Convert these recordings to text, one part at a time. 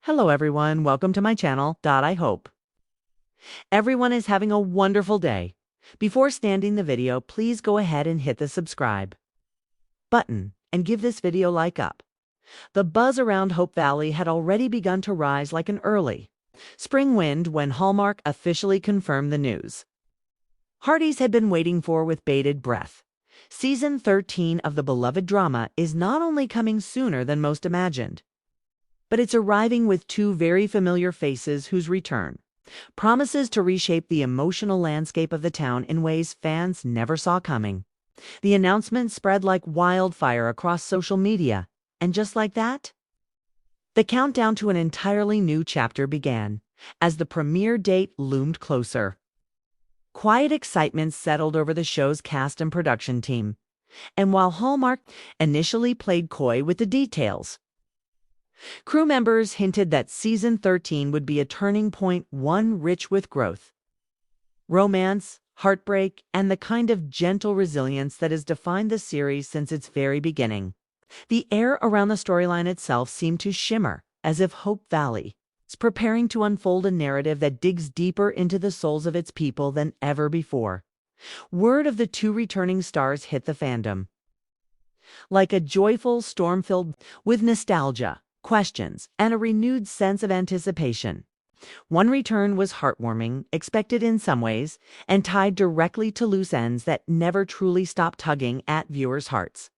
Hello everyone, welcome to my channel. I hope everyone is having a wonderful day. Before starting the video, please go ahead and hit the subscribe button and give this video a like up. The buzz around Hope Valley had already begun to rise like an early spring wind when Hallmark officially confirmed the news Hardys had been waiting for with bated breath. Season 13 of the beloved drama is not only coming sooner than most imagined, but it's arriving with two very familiar faces whose return promises to reshape the emotional landscape of the town in ways fans never saw coming. The announcement spread like wildfire across social media, and just like that, the countdown to an entirely new chapter began as the premiere date loomed closer. Quiet excitement settled over the show's cast and production team, and while Hallmark initially played coy with the details, crew members hinted that Season 13 would be a turning point, one rich with growth, romance, heartbreak, and the kind of gentle resilience that has defined the series since its very beginning. The air around the storyline itself seemed to shimmer, as if Hope Valley is preparing to unfold a narrative that digs deeper into the souls of its people than ever before. Word of the two returning stars hit the fandom like a joyful storm filled with nostalgia, questions, and a renewed sense of anticipation. One return was heartwarming, expected in some ways, and tied directly to loose ends that never truly stopped tugging at viewers' hearts.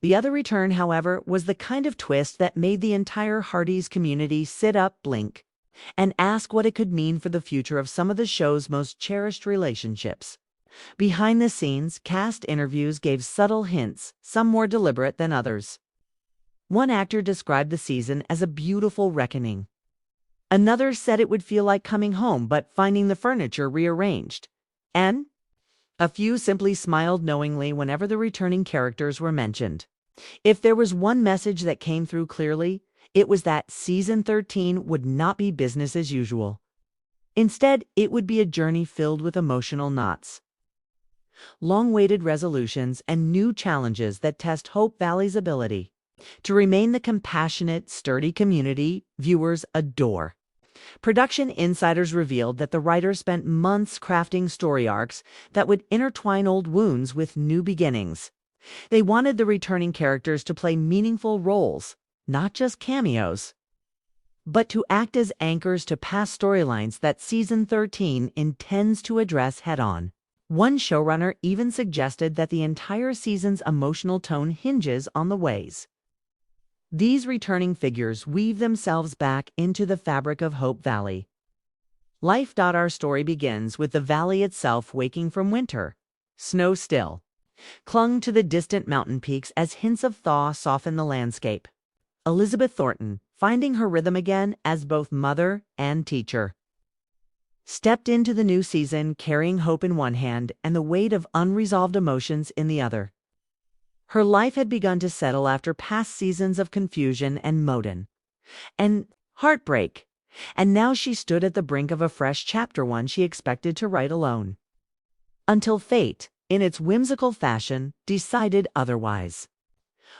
The other return, however, was the kind of twist that made the entire Hardys community sit up, blink, and ask what it could mean for the future of some of the show's most cherished relationships. Behind the scenes, cast interviews gave subtle hints, some more deliberate than others. One actor described the season as a beautiful reckoning. Another said it would feel like coming home but finding the furniture rearranged. And a few simply smiled knowingly whenever the returning characters were mentioned. If there was one message that came through clearly, it was that Season 13 would not be business as usual. Instead, it would be a journey filled with emotional knots, long-awaited resolutions, and new challenges that test Hope Valley's ability to remain the compassionate, sturdy community viewers adore. Production insiders revealed that the writers spent months crafting story arcs that would intertwine old wounds with new beginnings. They wanted the returning characters to play meaningful roles, not just cameos, but to act as anchors to past storylines that Season 13 intends to address head-on. One showrunner even suggested that the entire season's emotional tone hinges on the ways these returning figures weave themselves back into the fabric of Hope Valley. Our story begins with the valley itself waking from winter. Snow still clung to the distant mountain peaks as hints of thaw softened the landscape. Elizabeth Thornton, finding her rhythm again as both mother and teacher, stepped into the new season carrying hope in one hand and the weight of unresolved emotions in the other. Her life had begun to settle after past seasons of confusion and moan and heartbreak, and now she stood at the brink of a fresh chapter, one she expected to write alone. Until fate, in its whimsical fashion, decided otherwise.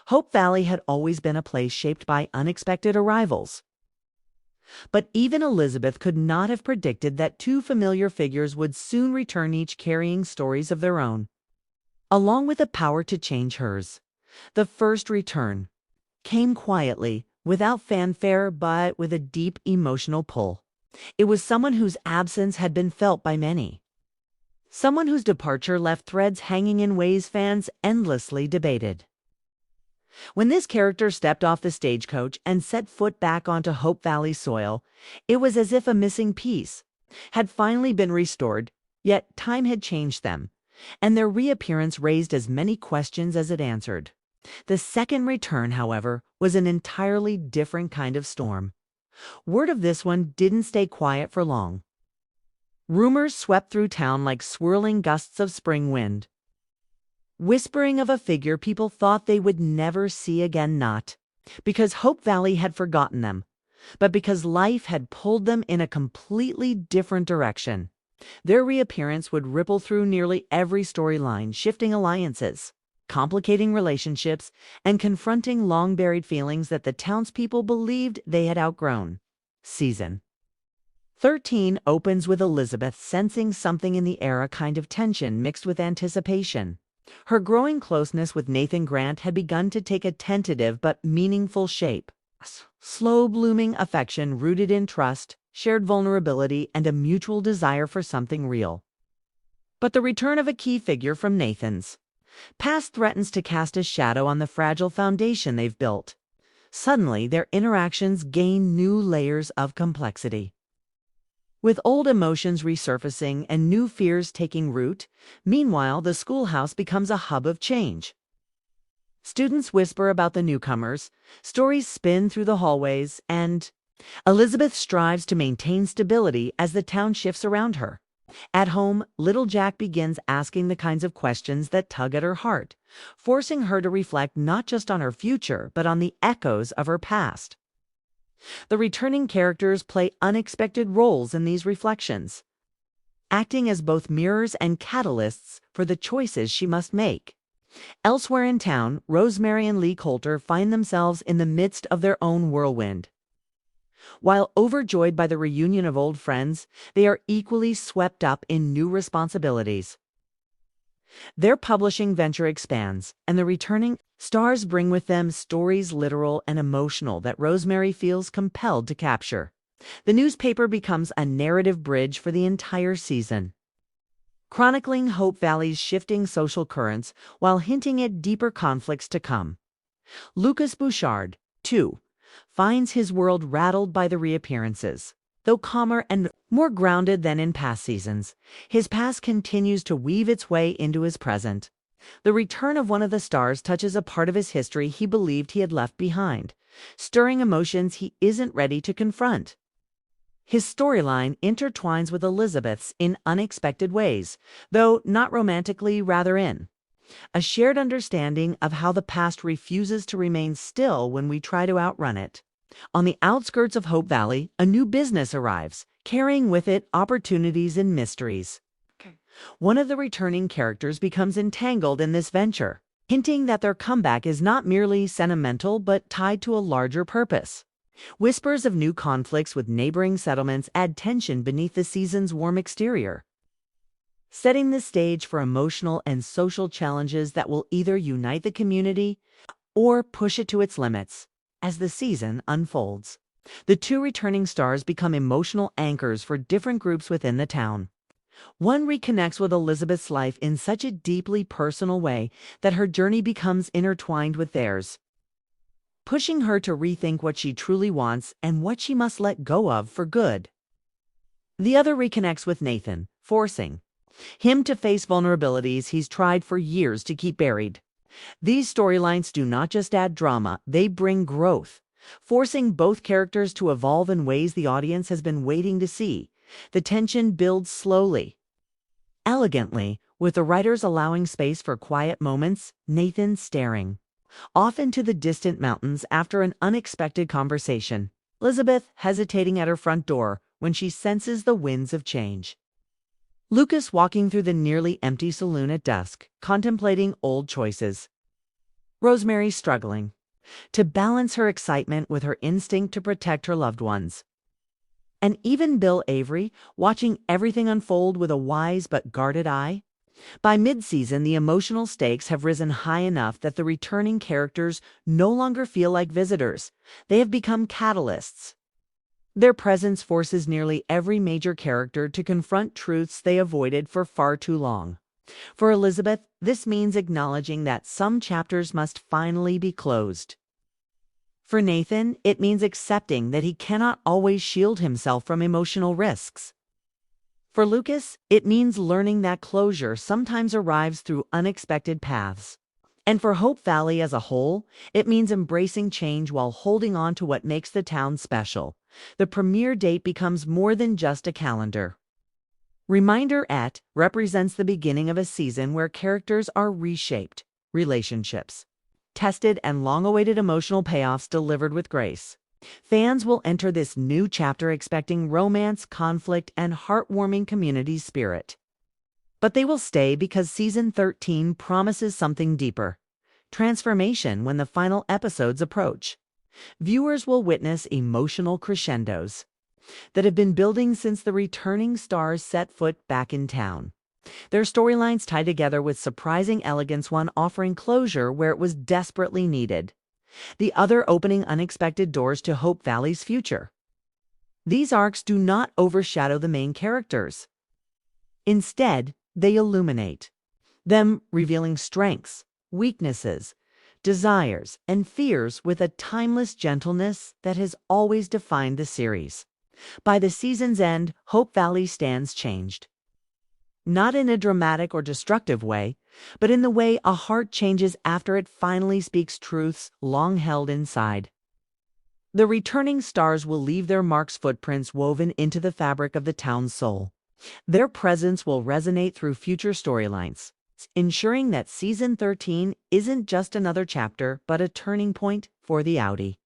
Hope Valley had always been a place shaped by unexpected arrivals. But even Elizabeth could not have predicted that two familiar figures would soon return, each carrying stories of their own, along with the power to change hers. The first return came quietly, without fanfare, but with a deep emotional pull. It was someone whose absence had been felt by many. Someone whose departure left threads hanging in ways fans endlessly debated. When this character stepped off the stagecoach and set foot back onto Hope Valley soil, it was as if a missing piece had finally been restored, yet time had changed them, and their reappearance raised as many questions as it answered. The second return, however, was an entirely different kind of storm. Word of this one didn't stay quiet for long. Rumors swept through town like swirling gusts of spring wind, whispering of a figure people thought they would never see again, not because Hope Valley had forgotten them, but because life had pulled them in a completely different direction. Their reappearance would ripple through nearly every storyline, shifting alliances, complicating relationships, and confronting long-buried feelings that the townspeople believed they had outgrown. Season 13 opens with Elizabeth sensing something in the air, a kind of tension mixed with anticipation. Her growing closeness with Nathan Grant had begun to take a tentative but meaningful shape. Slow-blooming affection rooted in trust, shared vulnerability, and a mutual desire for something real. But the return of a key figure from Nathan's past threatens to cast a shadow on the fragile foundation they've built. Suddenly, their interactions gain new layers of complexity. With old emotions resurfacing and new fears taking root, meanwhile, the schoolhouse becomes a hub of change. Students whisper about the newcomers, stories spin through the hallways, and Elizabeth strives to maintain stability as the town shifts around her. At home, little Jack begins asking the kinds of questions that tug at her heart, forcing her to reflect not just on her future, but on the echoes of her past. The returning characters play unexpected roles in these reflections, acting as both mirrors and catalysts for the choices she must make. Elsewhere in town, Rosemary and Lee find themselves in the midst of their own whirlwind. While overjoyed by the reunion of old friends, they are equally swept up in new responsibilities. Their publishing venture expands, and the returning stars bring with them stories literal and emotional that Rosemary feels compelled to capture. The newspaper becomes a narrative bridge for the entire season, chronicling Hope Valley's shifting social currents while hinting at deeper conflicts to come. Lucas Bouchard, too, finds his world rattled by the reappearances. Though calmer and more grounded than in past seasons, his past continues to weave its way into his present. The return of one of the stars touches a part of his history he believed he had left behind, stirring emotions he isn't ready to confront. His storyline intertwines with Elizabeth's in unexpected ways, though not romantically, rather in a shared understanding of how the past refuses to remain still when we try to outrun it. On the outskirts of Hope Valley, a new business arrives, carrying with it opportunities and mysteries. One of the returning characters becomes entangled in this venture, hinting that their comeback is not merely sentimental but tied to a larger purpose. Whispers of new conflicts with neighboring settlements add tension beneath the season's warm exterior, setting the stage for emotional and social challenges that will either unite the community or push it to its limits. As the season unfolds, the two returning stars become emotional anchors for different groups within the town. One reconnects with Elizabeth's life in such a deeply personal way that her journey becomes intertwined with theirs, pushing her to rethink what she truly wants and what she must let go of for good. The other reconnects with Nathan, forcing him to face vulnerabilities he's tried for years to keep buried. These storylines do not just add drama, they bring growth, forcing both characters to evolve in ways the audience has been waiting to see. The tension builds slowly, elegantly, with the writers allowing space for quiet moments, Nathan staring off into the distant mountains after an unexpected conversation, Elizabeth hesitating at her front door when she senses the winds of change. Lucas walking through the nearly empty saloon at dusk, contemplating old choices. Rosemary struggling to balance her excitement with her instinct to protect her loved ones. And even Bill Avery, watching everything unfold with a wise but guarded eye. By mid-season, the emotional stakes have risen high enough that the returning characters no longer feel like visitors. They have become catalysts. Their presence forces nearly every major character to confront truths they avoided for far too long. For Elizabeth, this means acknowledging that some chapters must finally be closed. For Nathan, it means accepting that he cannot always shield himself from emotional risks. For Lucas, it means learning that closure sometimes arrives through unexpected paths. And for Hope Valley as a whole, it means embracing change while holding on to what makes the town special. The premiere date becomes more than just a calendar. Reminder at represents the beginning of a season where characters are reshaped, relationships tested, and long-awaited emotional payoffs delivered with grace. Fans will enter this new chapter expecting romance, conflict, and heartwarming community spirit. But they will stay because Season 13 promises something deeper. transformation when the final episodes approach. Viewers will witness emotional crescendos that have been building since the returning stars set foot back in town. Their storylines tie together with surprising elegance, one offering closure where it was desperately needed, the other opening unexpected doors to Hope Valley's future. These arcs do not overshadow the main characters. Instead, they illuminate them, revealing strengths, weaknesses, desires, and fears with a timeless gentleness that has always defined the series. By the season's end, Hope Valley stands changed. Not in a dramatic or destructive way, but in the way a heart changes after it finally speaks truths long held inside. The returning stars will leave their marks, footprints woven into the fabric of the town's soul. Their presence will resonate through future storylines, ensuring that Season 13 isn't just another chapter, but a turning point for the Audi.